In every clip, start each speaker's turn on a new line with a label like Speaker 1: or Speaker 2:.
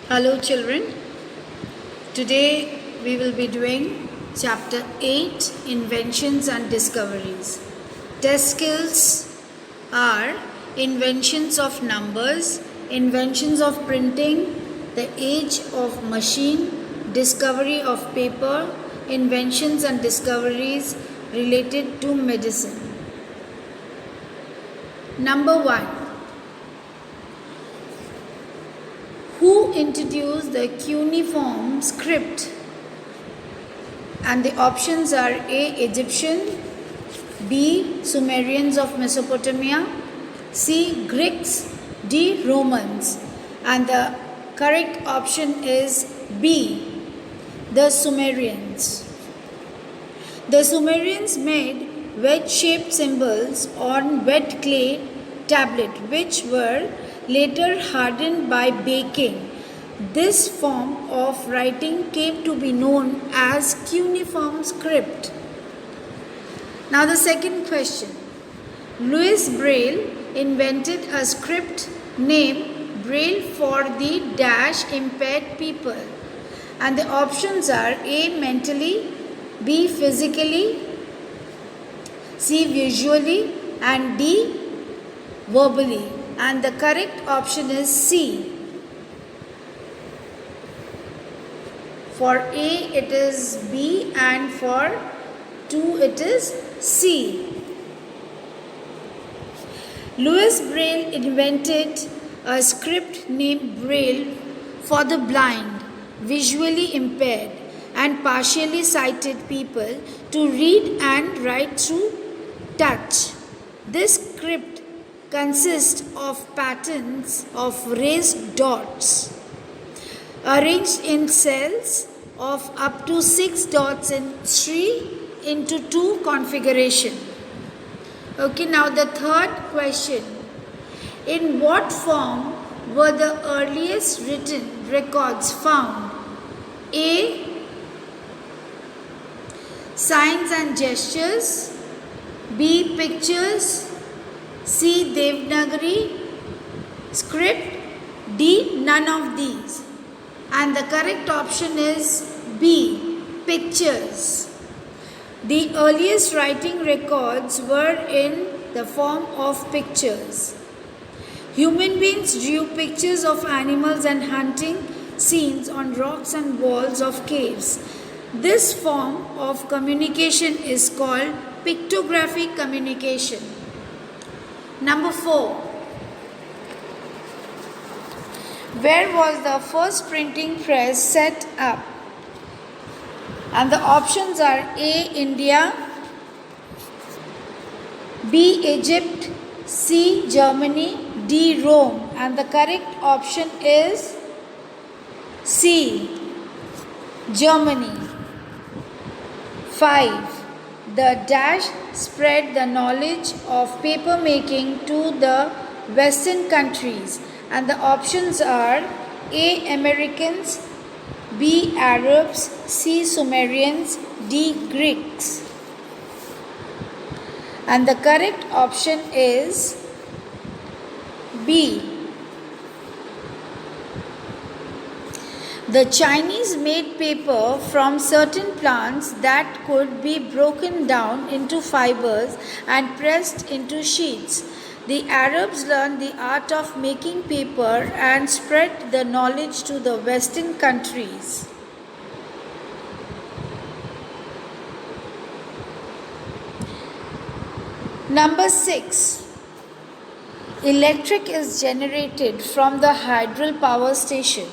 Speaker 1: Hello children, today we will be doing chapter 8 Inventions and Discoveries. Test skills are inventions of numbers, inventions of printing, the age of machine, discovery of paper, inventions and discoveries related to medicine. Number 1. Who introduced the cuneiform script? And the options are A. Egyptian, B. Sumerians of Mesopotamia, C. Greeks, D. Romans. And the correct option is B. The Sumerians. The Sumerians made wedge-shaped symbols on wet clay tablet which were later hardened by baking. This form of writing came to be known as cuneiform script. Now the second question. Louis Braille invented a script named Braille for the impaired people. And the options are A. Mentally, B. Physically, C. Visually, and D. Verbally. And the correct option is C. For A it is B and for 2 it is C. Louis Braille invented a script named Braille for the blind, visually impaired, and partially sighted people to read and write through touch. This script consists of patterns of raised dots arranged in cells of up to 6 dots in 3:2 configuration. Okay, now the third question. In what form were the earliest written records found? A. Signs and gestures, B. Pictures, C. Devanagari script, D. None of these. And the correct option is B. Pictures. The earliest writing records were in the form of pictures. Human beings drew pictures of animals and hunting scenes on rocks and walls of caves. This form of communication is called pictographic communication. Number 4. Where was the first printing press set up? And the options are A. India, B. Egypt, C. Germany, D. Rome. And the correct option is C. Germany. 5. The spread the knowledge of paper making to the Western countries. And the options are A. Americans, B. Arabs, C. Sumerians, D. Greeks. And the correct option is B. The Chinese made paper from certain plants that could be broken down into fibers and pressed into sheets. The Arabs learned the art of making paper and spread the knowledge to the Western countries. Number 6. Electric is generated from the hydel power station.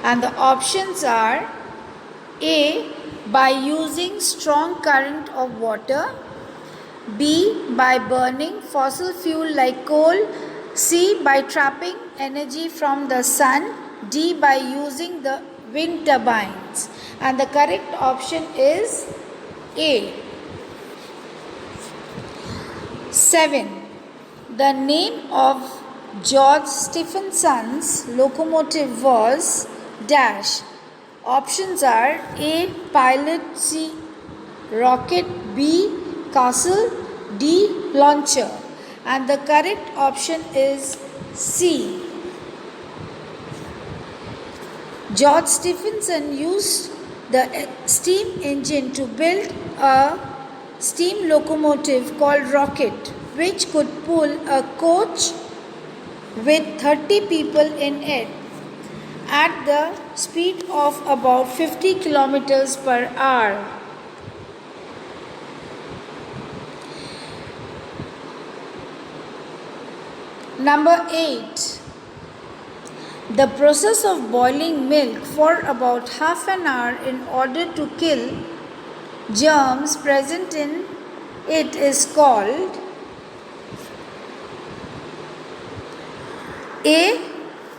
Speaker 1: And the options are A. By using strong current of water, B. By burning fossil fuel like coal, C. By trapping energy from the sun, D. By using the wind turbines. And the correct option is A. 7. The name of George Stephenson's locomotive was dash. Options are A. Pilot, C. Rocket, B. Castle, D. Launcher. And the correct option is C. George Stephenson used the steam engine to build a steam locomotive called Rocket, which could pull a coach with 30 people in it at the speed of about 50 kilometers per hour. Number 8. The process of boiling milk for about half an hour in order to kill germs present in it is called A.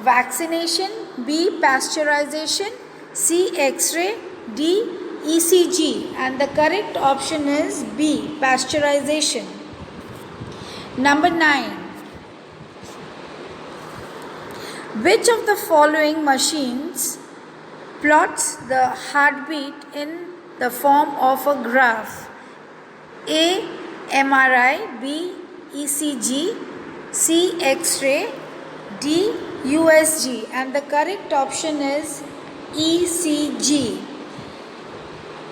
Speaker 1: Vaccination, B. Pasteurization, C. X-ray, D. ECG, and the correct option is B. Pasteurization. Number 9. Which of the following machines plots the heartbeat in the form of a graph? A. MRI, B. ECG, C. X-ray, D. USG, and the correct option is ECG.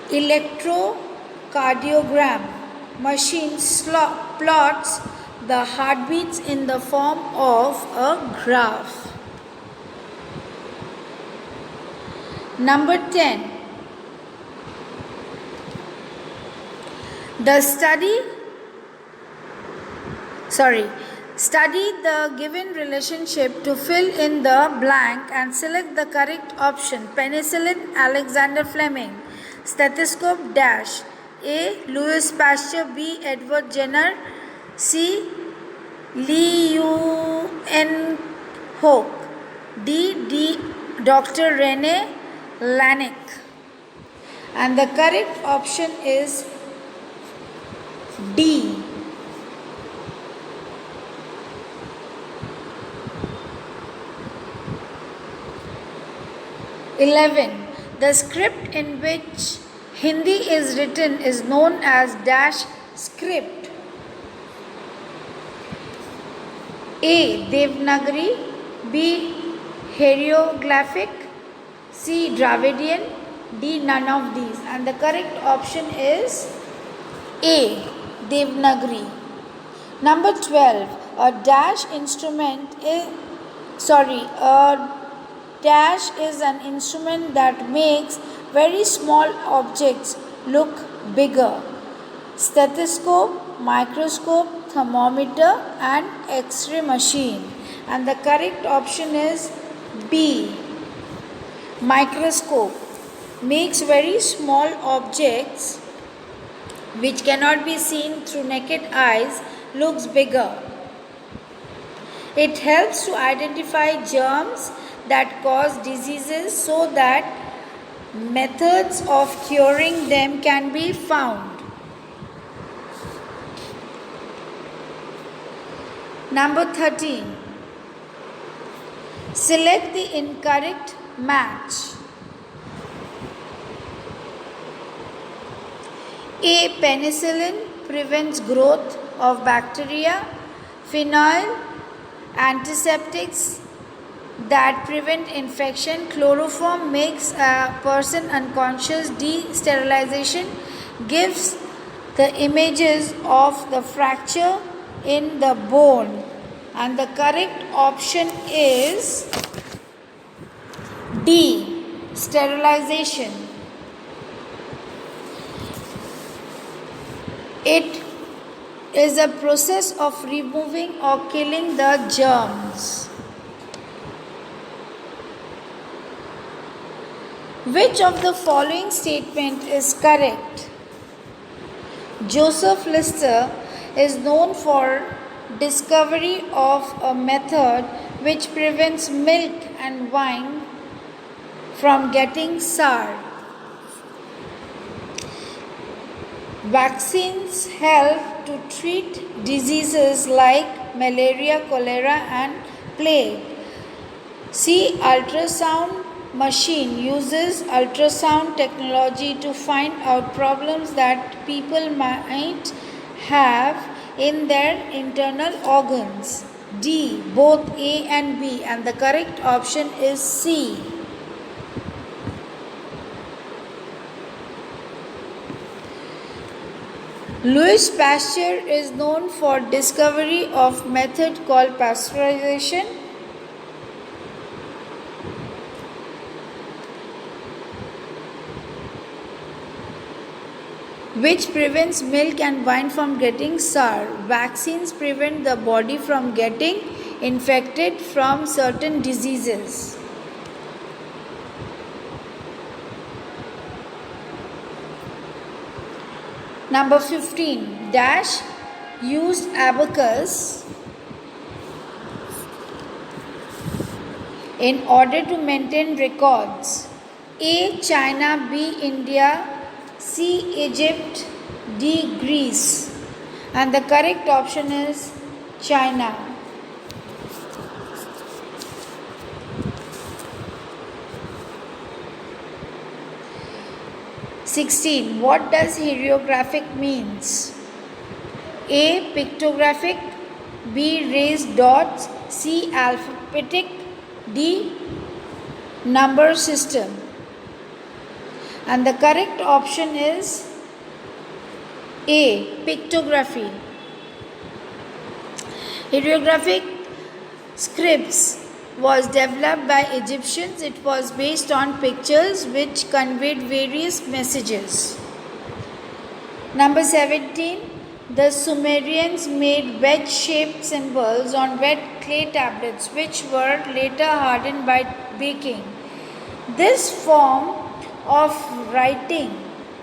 Speaker 1: Electrocardiogram machine plots the heartbeats in the form of a graph. Number 10. Study the given relationship to fill in the blank and select the correct option. Penicillin, Alexander Fleming. Stethoscope dash. A. Louis Pasteur, B. Edward Jenner, C. Leeuwenhoek, D. Dr. Rene Laennec. And the correct option is D. The script in which Hindi is written is known as dash script. A. Devanagari, B. Hieroglyphic, C. Dravidian, D. None of these. And the correct option is A. Devanagari. Number 12. A dash is an instrument that makes very small objects look bigger. Stethoscope, microscope, thermometer, and X-ray machine. And the correct option is B. Microscope makes very small objects which cannot be seen through naked eyes looks bigger. It helps to identify germs that cause diseases so that methods of curing them can be found. Number 13. Select the incorrect match. A. Penicillin prevents growth of bacteria. Phenyl antiseptics that prevent infection. Chloroform makes a person unconscious. D. Sterilization gives the images of the fracture in the bone. And the correct option is D. Sterilization. It is a process of removing or killing the germs. Which of the following statement is correct? Joseph Lister is known for discovery of a method which prevents milk and wine from getting sour. Vaccines help to treat diseases like malaria, cholera, and plague. C. Ultrasound machine uses ultrasound technology to find out problems that people might have in their internal organs. D. Both A and B, and the correct option is C. Louis Pasteur is known for discovery of method called pasteurization. Which prevents milk and wine from getting sour. Vaccines prevent the body from getting infected from certain diseases. Number 15. Dash used abacus in order to maintain records. A. China, B. India, C. Egypt, D. Greece. And the correct option is China. (16) What does hieroglyphic means? A. Pictographic, B. Raised dots, C. Alphabetic, D. Number system. And the correct option is A. Pictography. Hieroglyphic scripts was developed by Egyptians. It was based on pictures which conveyed various messages. Number 17. The Sumerians made wedge-shaped symbols on wet clay tablets which were later hardened by baking. This form of writing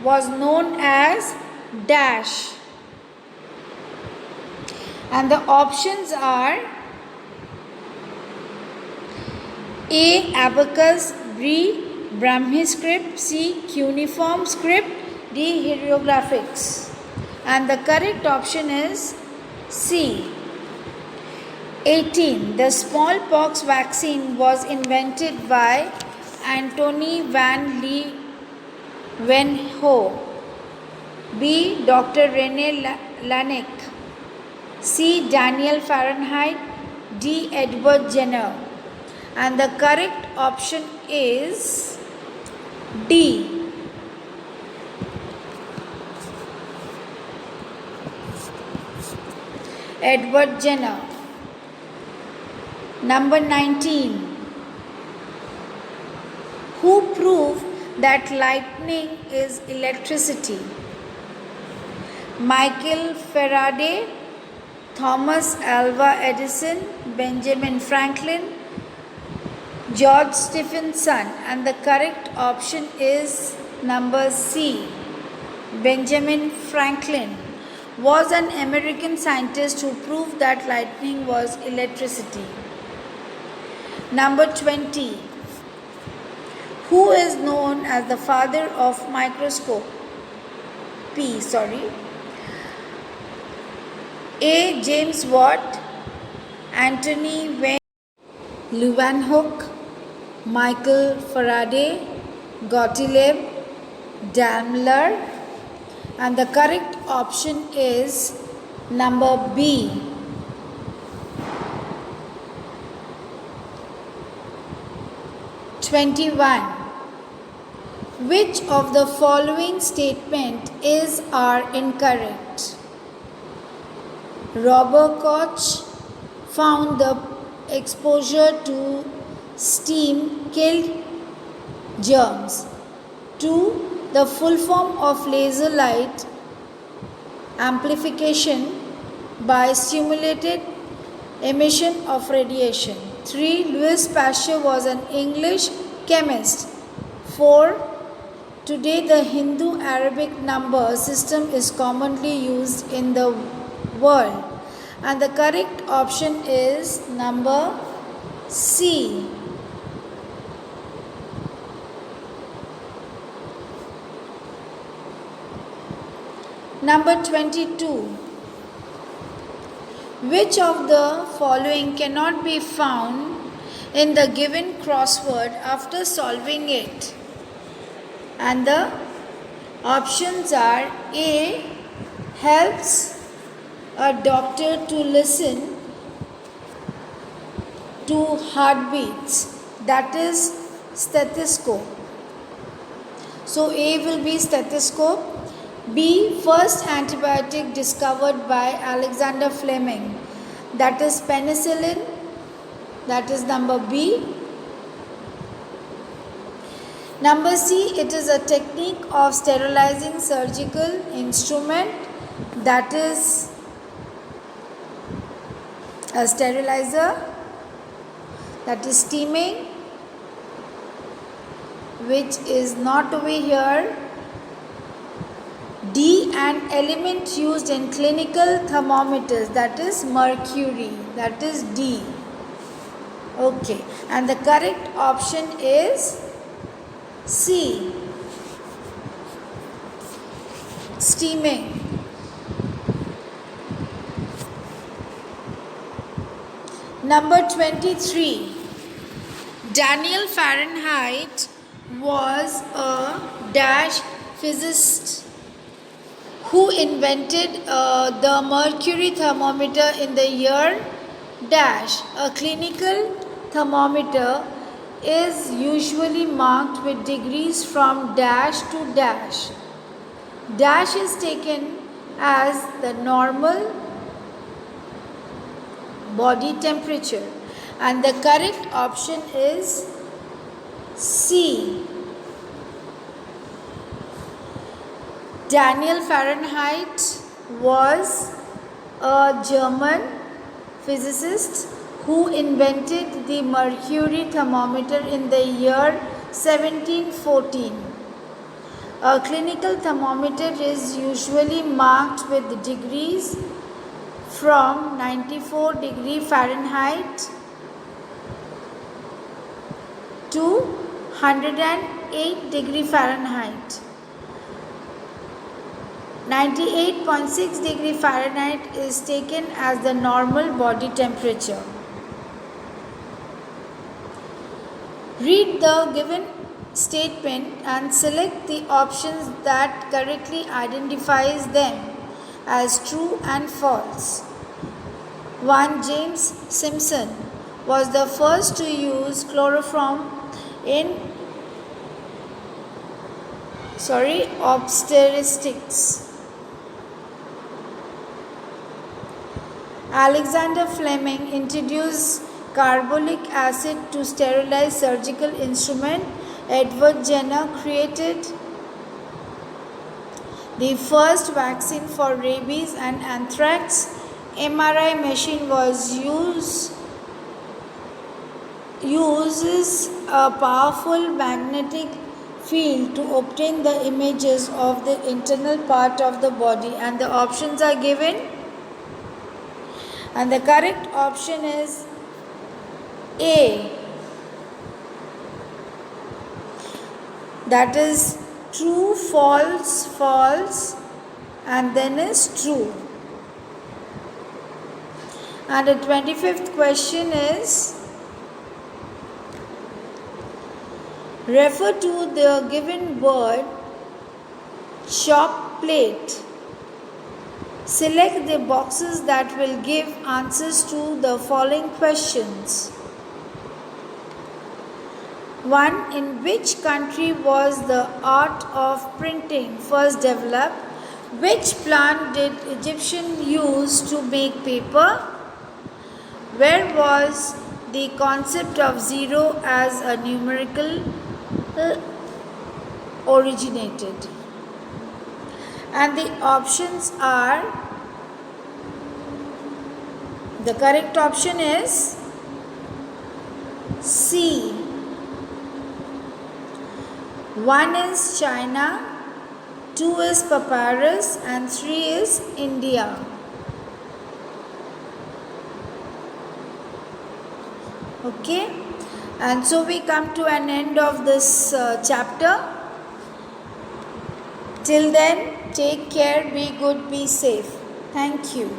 Speaker 1: was known as dash. And the options are A. Abacus, B. Brahmi script, C. Cuneiform script, D. Hieroglyphics. And the correct option is C. 18. The smallpox vaccine was invented by Antony van Leeuwenhoek, B. Dr. Rene Laennec, C. Daniel Fahrenheit, D. Edward Jenner. And the correct option is D. Edward Jenner. Number 19. Who proved that lightning is electricity? Michael Faraday, Thomas Alva Edison, Benjamin Franklin, George Stephenson. And the correct option is number C. Benjamin Franklin was an American scientist who proved that lightning was electricity. Number 20. Who is known as the father of microscopy? A. James Watt, Antony van Leeuwenhoek, Michael Faraday, Gottlieb Daimler. And the correct option is number B. (21) Which of the following statement are incorrect? Robert Koch found the exposure to steam killed germs. 2. The full form of laser light amplification by stimulated emission of radiation. 3. Louis Pasteur was an English chemist. 4. Today the Hindu-Arabic number system is commonly used in the world. And the correct option is number C. Number 22. Which of the following cannot be found in the given crossword after solving it? And the options are A. Helps a doctor to listen to heartbeats, that is stethoscope. So A will be stethoscope. B, first antibiotic discovered by Alexander Fleming, that is penicillin, that is number B. Number C, it is a technique of sterilizing surgical instrument, that is a sterilizer, that is steaming, which is not over here. D, an element used in clinical thermometers, that is mercury, that is D. Okay, and the correct option is C, steaming. Number 23. Daniel Fahrenheit was a dash physicist who invented the mercury thermometer in the year dash. A clinical thermometer is usually marked with degrees from dash to dash. Dash is taken as the normal body temperature, and the correct option is C. Daniel Fahrenheit was a German physicist who invented the mercury thermometer in the year 1714. A clinical thermometer is usually marked with degrees from 94 degree Fahrenheit to 108 degree Fahrenheit. 98.6 degree Fahrenheit is taken as the normal body temperature. Read the given statement and select the options that correctly identifies them as true and false. 1. James Simpson was the first to use chloroform in obstetrics. Alexander Fleming introduced carbolic acid to sterilize surgical instrument. Edward Jenner created the first vaccine for rabies and anthrax. MRI machine uses a powerful magnetic field to obtain the images of the internal part of the body, and the options are given, and the correct option is A, that is true, false, false, and then is true. And the 25th question is, refer to the given word chop plate. Select the boxes that will give answers to the following questions. 1. In which country was the art of printing first developed? Which plant did Egyptians use to make paper? Where was the concept of zero as a numerical originated? And the options are, the correct option is C. 1 is China, 2 is papyrus, and 3 is India. Okay, and so we come to an end of this chapter. Till then, take care, be good, be safe. Thank you.